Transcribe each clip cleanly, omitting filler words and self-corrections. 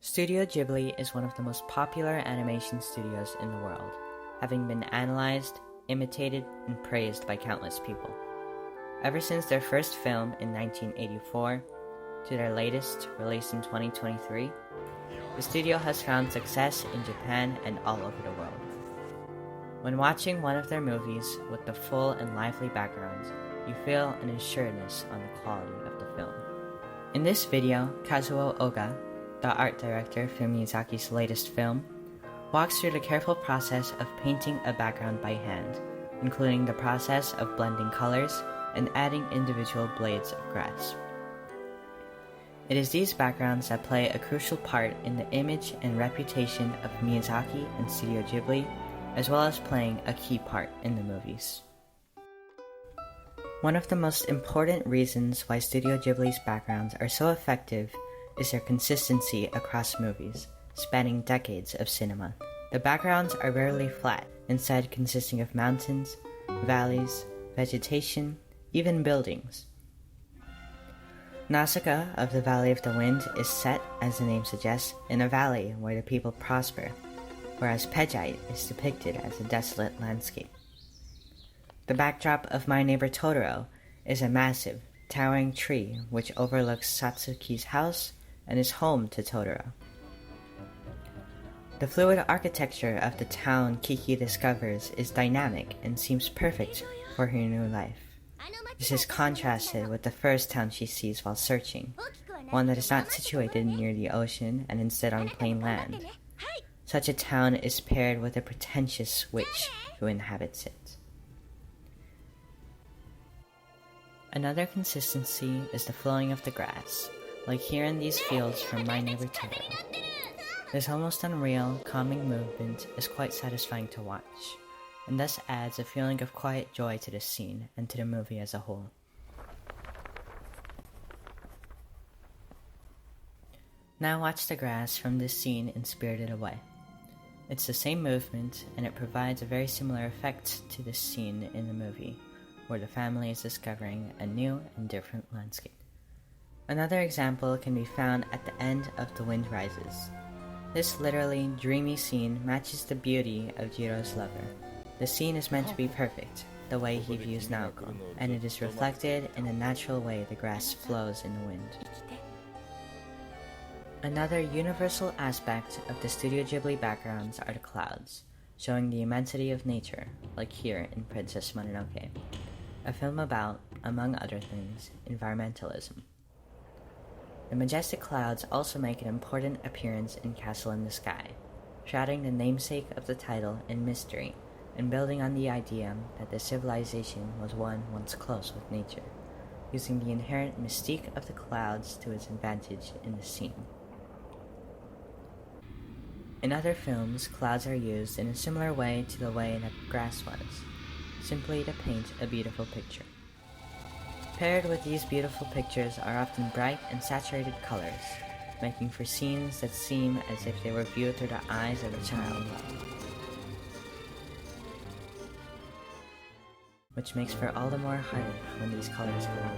Studio Ghibli is one of the most popular animation studios in the world, having been analyzed, imitated, and praised by countless people. Ever since their first film in 1984 to their latest, released in 2023, the studio has found success in Japan and all over the world. When watching one of their movies with the full and lively backgrounds, you feel an assuredness on the quality of the film. In this video, Kazuo Oga, the art director for Miyazaki's latest film, walks through the careful process of painting a background by hand, including the process of blending colors and adding individual blades of grass. It is these backgrounds that play a crucial part in the image and reputation of Miyazaki and Studio Ghibli, as well as playing a key part in the movies. One of the most important reasons why Studio Ghibli's backgrounds are so effective is their consistency across movies, spanning decades of cinema. The backgrounds are rarely flat, instead consisting of mountains, valleys, vegetation, even buildings. Nausicaa of the Valley of the Wind is set, as the name suggests, in a valley where the people prosper, whereas Pejite is depicted as a desolate landscape. The backdrop of My Neighbor Totoro is a massive, towering tree which overlooks Satsuki's house and is home to Totoro. The fluid architecture of the town Kiki discovers is dynamic and seems perfect for her new life. This is contrasted with the first town she sees while searching, one that is not situated near the ocean and instead on plain land. Such a town is paired with a pretentious witch who inhabits it. Another consistency is the flowing of the grass, like here in these fields from My Neighbor Totoro. This almost unreal, calming movement is quite satisfying to watch, and thus adds a feeling of quiet joy to the scene and to the movie as a whole. Now watch the grass from this scene in Spirited Away. It's the same movement, and it provides a very similar effect to this scene in the movie, where the family is discovering a new and different landscape. Another example can be found at the end of The Wind Rises. This literally dreamy scene matches the beauty of Jiro's lover. The scene is meant to be perfect, the way he views Naoko, and it is reflected in the natural way the grass flows in the wind. Another universal aspect of the Studio Ghibli backgrounds are the clouds, showing the immensity of nature, like here in Princess Mononoke, a film about, among other things, environmentalism. The majestic clouds also make an important appearance in Castle in the Sky, shrouding the namesake of the title in mystery, and building on the idea that the civilization was one once close with nature, using the inherent mystique of the clouds to its advantage in the scene. In other films, clouds are used in a similar way to the way that grass was, simply to paint a beautiful picture. Paired with these beautiful pictures are often bright and saturated colors, making for scenes that seem as if they were viewed through the eyes of a child, which makes for all the more heartache when these colors glow.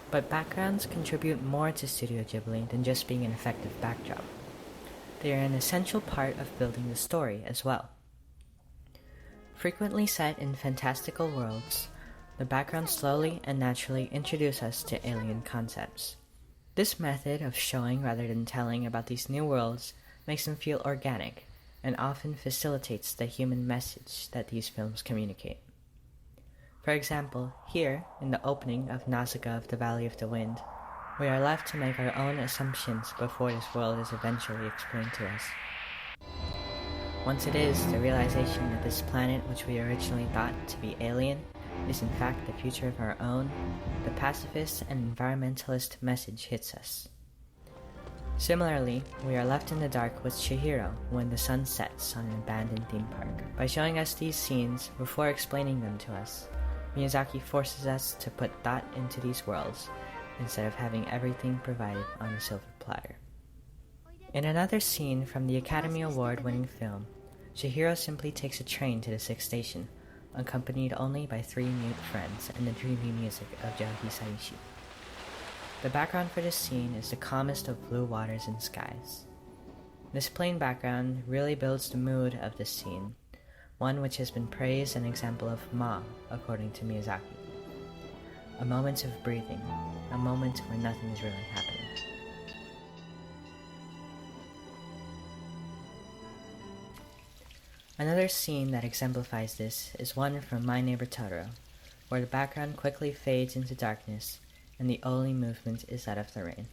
But backgrounds contribute more to Studio Ghibli than just being an effective backdrop. They are an essential part of building the story as well. Frequently set in fantastical worlds, the backgrounds slowly and naturally introduce us to alien concepts. This method of showing rather than telling about these new worlds makes them feel organic, and often facilitates the human message that these films communicate. For example, here, in the opening of Nausicaa of the Valley of the Wind, we are left to make our own assumptions before this world is eventually explained to us. Once it is, the realization that this planet which we originally thought to be alien is in fact the future of our own, the pacifist and environmentalist message hits us. Similarly, we are left in the dark with Chihiro when the sun sets on an abandoned theme park. By showing us these scenes before explaining them to us, Miyazaki forces us to put thought into these worlds, instead of having everything provided on a silver platter. In another scene from the Academy Award-winning film, Chihiro simply takes a train to the 6th station, accompanied only by 3 mute friends and the dreamy music of Joe Hisaishi. The background for this scene is the calmest of blue waters and skies. This plain background really builds the mood of this scene, one which has been praised an example of Ma, according to Miyazaki. A moment of breathing, a moment where nothing is really happening. Another scene that exemplifies this is one from My Neighbor Totoro, where the background quickly fades into darkness and the only movement is that of the rain.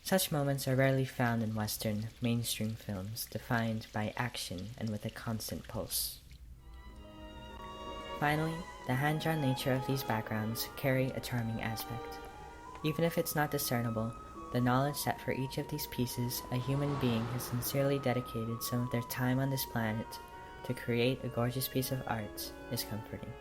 Such moments are rarely found in Western, mainstream films defined by action and with a constant pulse. Finally, the hand-drawn nature of these backgrounds carry a charming aspect. Even if it's not discernible, the knowledge that for each of these pieces a human being has sincerely dedicated some of their time on this planet to create a gorgeous piece of art is comforting.